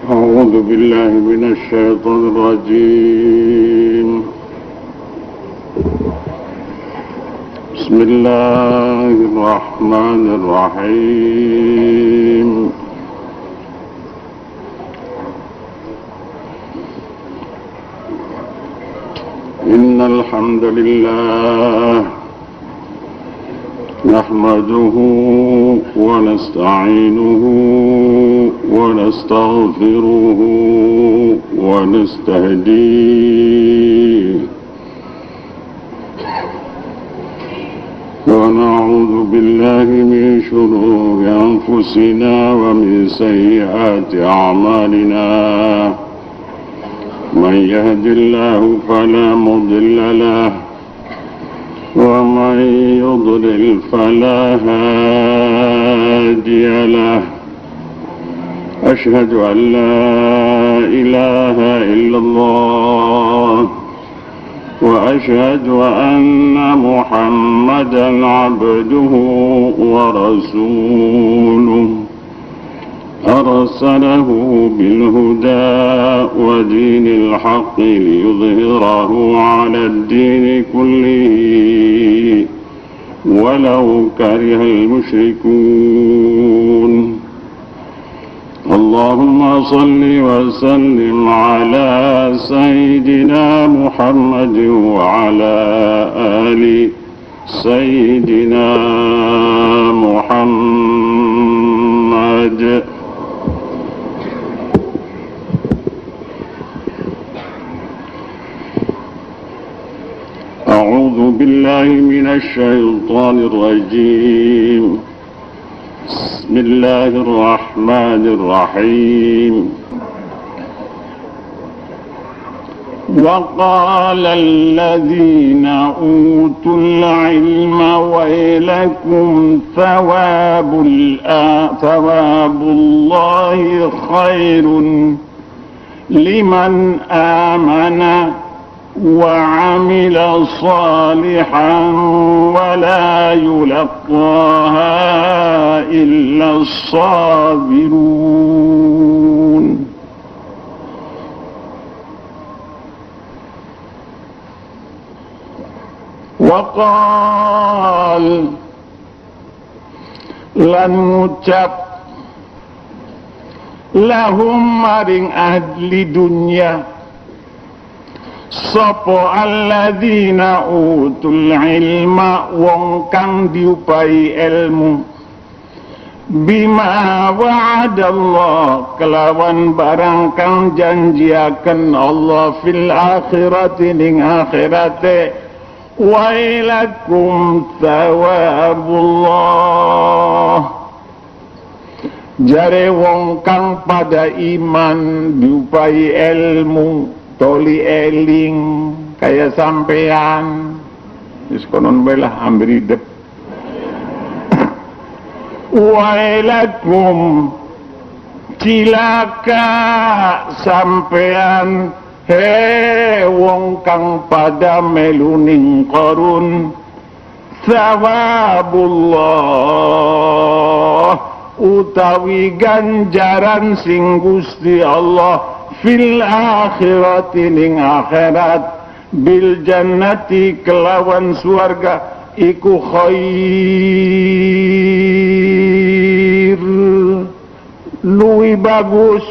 أعوذ بالله من الشيطان الرجيم. بسم الله الرحمن الرحيم. إن الحمد لله نحمده ونستعينه ونستغفره ونستهديه ونعوذ بالله من شرور أنفسنا ومن سيئات أعمالنا. من يهد الله فلا مضل له ومن يضلل فلا هادي له. أشهد أن لا إله إلا الله وأشهد أن محمدا عبده ورسوله أرسله بالهدى ودين الحق ليظهره على الدين كله ولو كره المشركون. اللهم صل وسلم على سيدنا محمد وعلى آل سيدنا محمد. أعوذ بالله من الشيطان الرجيم. بسم الله الرحمن الرحيم. وقال الذين أوتوا العلم ويلكم ثواب الله خير لمن آمن وعمل صالحا ولا يلقاها إلا الصابرون. وقال lan ngucap lahum maring ahli dunya sapa alladzina utul ilma wong kang diupahi ilmu bima wa'adallah kelawan barang kang janjiaken Allah fil akhirati ning akhirate wailakum thawabullah jare wong kang pada iman diupahi ilmu toli eling kaya sampean wis konon belah ambil hidup. Wailakum cilaka sampean he wong kang pada meluning korun thawabullah utawi ganjaran sing Gusti Allah fil akhirati ning akhirat bil jannati kelawan suarga iku khair luwi bagus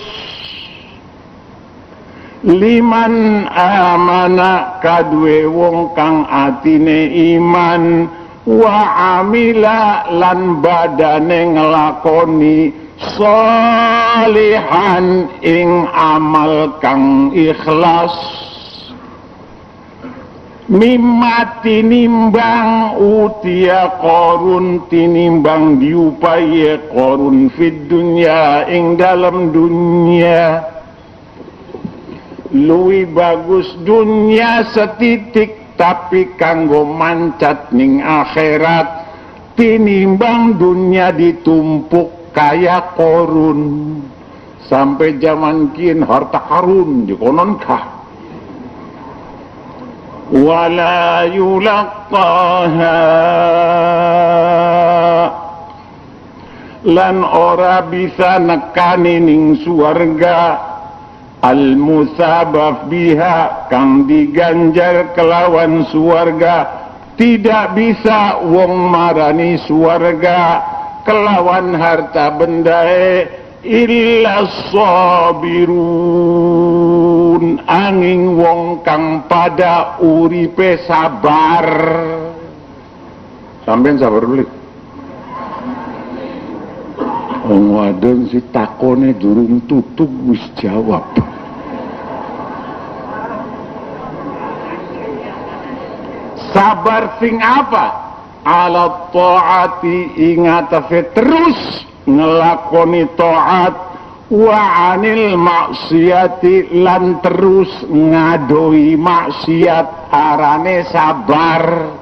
liman amana kadwe wong kang atine iman wa amila lan badane nglakoni salihan ing amal kang ikhlas mimma tinimbang utia korun tinimbang diupaye korun fid dunya ing dalam dunya luwi bagus dunya setitik tapi kanggo mancat ning akhirat tinimbang dunya ditumpuk kaya korun sampai zaman kian harta karun dikonon kah wala yulaqaha lan ora bisa nekani ning suarga al-musabaf biha kang diganjar kelawan suwarga. Tidak bisa wong marani suwarga kelawan harta bendae illa sabirun, angin wong kang pada uripe sabar. Sampeyan sabar dulu. Wong wadon si takone durung tutup wis jawab. Sabar sing apa? Ala ta'ati ingatase terus ngelakoni ta'at, wa anil maksiati lan terus ngadoi maksiat, arane sabar.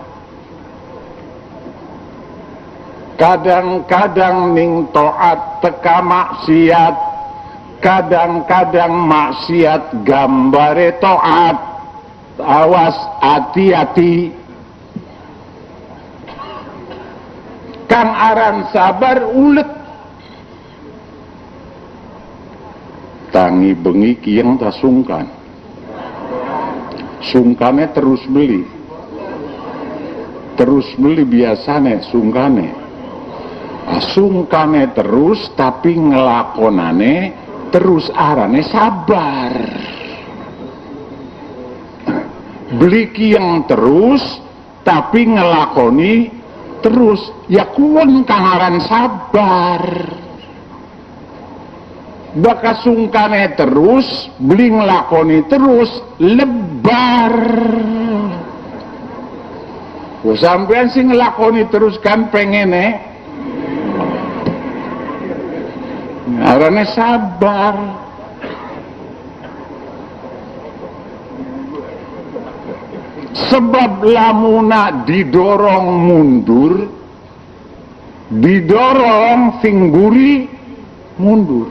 Kadang-kadang ning ta'at teka maksiat, kadang-kadang maksiat gambare ta'at. Awas, hati-hati. Kang aran sabar ulet tangi bengi kiyang tak sungkan, sungkane terus beli biasane sungkane, sungkane terus tapi ngelakonane terus, arane sabar. Beli kiyang terus tapi ngelakoni terus, ya kuwon kangaran sabar. Baka sungkane terus, beli ngelakoni terus, lebar. Sampean sing ngelakoni terus kan pengene, arane sabar. Sebab lamuna didorong mundur, didorong sing guri mundur,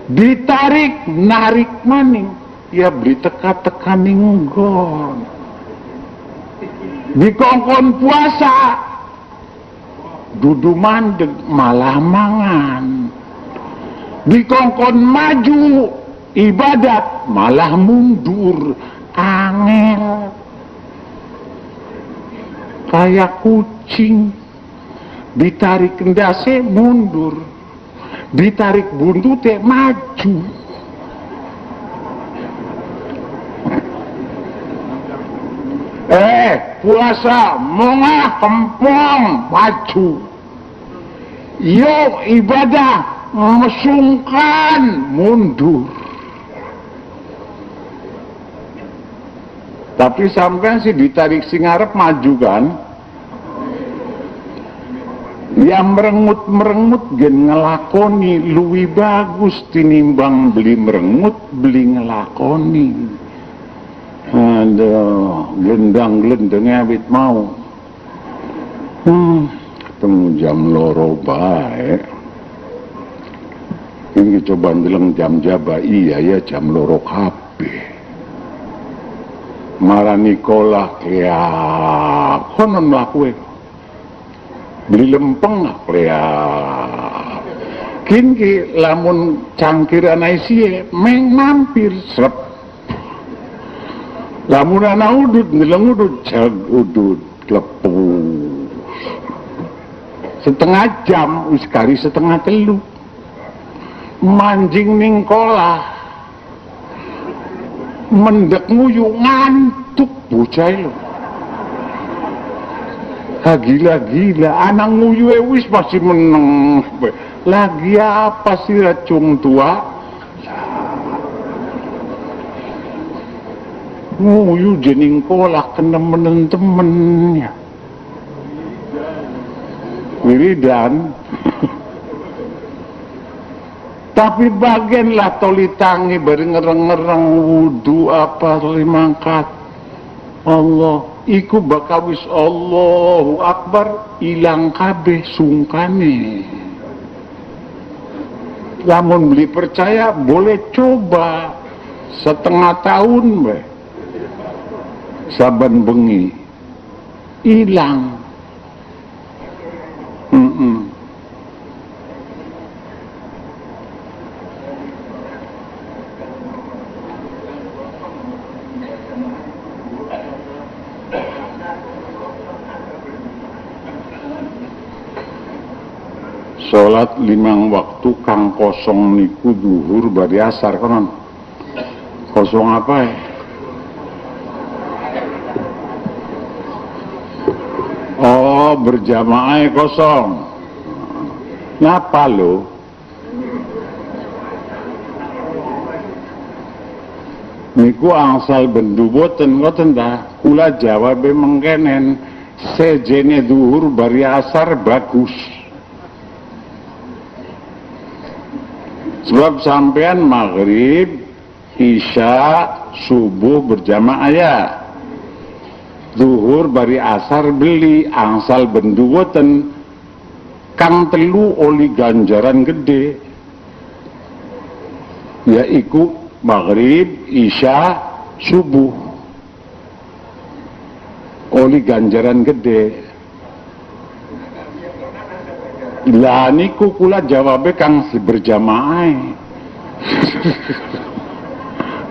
ditarik narik maning, ya beli teka-teka ninggon. Dikongkon puasa dudu mandeg malah mangan, dikongkon maju ibadat malah mundur, angel. Kayak kucing ditarik kendase mundur, ditarik buntute maju. Puasa mongah kempong maju, yo ibadah mesungkan mundur. Tapi sampean sih ditarik sing arep maju kan? Ya merengut-merengut gen ngelakoni luwih bagus tinimbang beli merengut, beli ngelakoni. Aduh, glendang-glendengnya awit mau. Ketemu jam loro bae. Ini coba ndeleng jam jaba, iya ya jam loro kabeh. Marani kolah ya konon lakwe beli lempeng ya kini lamun cangkir anai siye meng mampir serep, lamun anak udut ngeleng udut jag udut lepus setengah jam uskari setengah telu manjing ning kolah mendek nguyu ngantuk bocah lo. Gila-gila anak nguyu wis pasti meneng. Lagi apa sih racung tua? Nguyu jening kolak kenemenen temennya. Wiridan. Tapi bagianlah toli tangi bareng ngereng-ngereng wudu apa limangkat. Allah iku bakawis Allahu Akbar ilang kabeh sungkane. Lamun beli percaya boleh coba setengah tahun be. Saban bengi ilang. Salat 5 waktu kang kosong niku zuhur bari asar konon. Kosong apa ya? Oh, berjamaah kosong. Ngapa lo? Niku angsal bendu boten ngoten ta, kula jawabe mengkenen sejene zuhur bari asar bagus. Sebab sampean maghrib, isya, subuh berjamaah ya. Zuhur bari asar beli angsal bendu boten kang telu oli ganjaran gede. Yaiku maghrib, isya, subuh. Oli ganjaran gede. Lah niku kula jawabe kang berjamaah.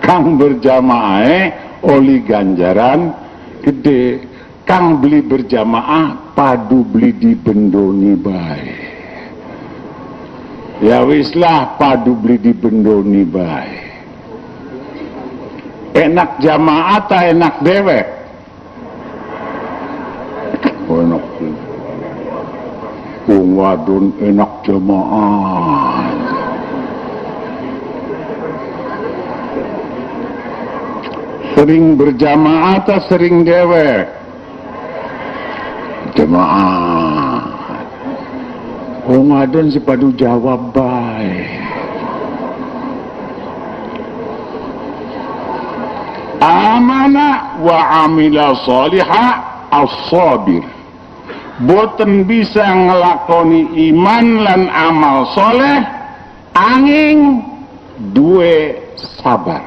Kang berjamaah oli ganjaran gede. Kang beli berjamaah padu beli di bendoni bae. Ya wislah padu beli di bendoni bae. Enak jamaah ta enak dewek? Oh, enak. Wong wadon enak jamaah. Sering berjamaah ta sering dewek? Jamaah. Wong wadon sepadu jawab bae. Amana wa amila salihah as-sabir. Boten bisa ngelakoni iman lan amal soleh angin duwe sabar.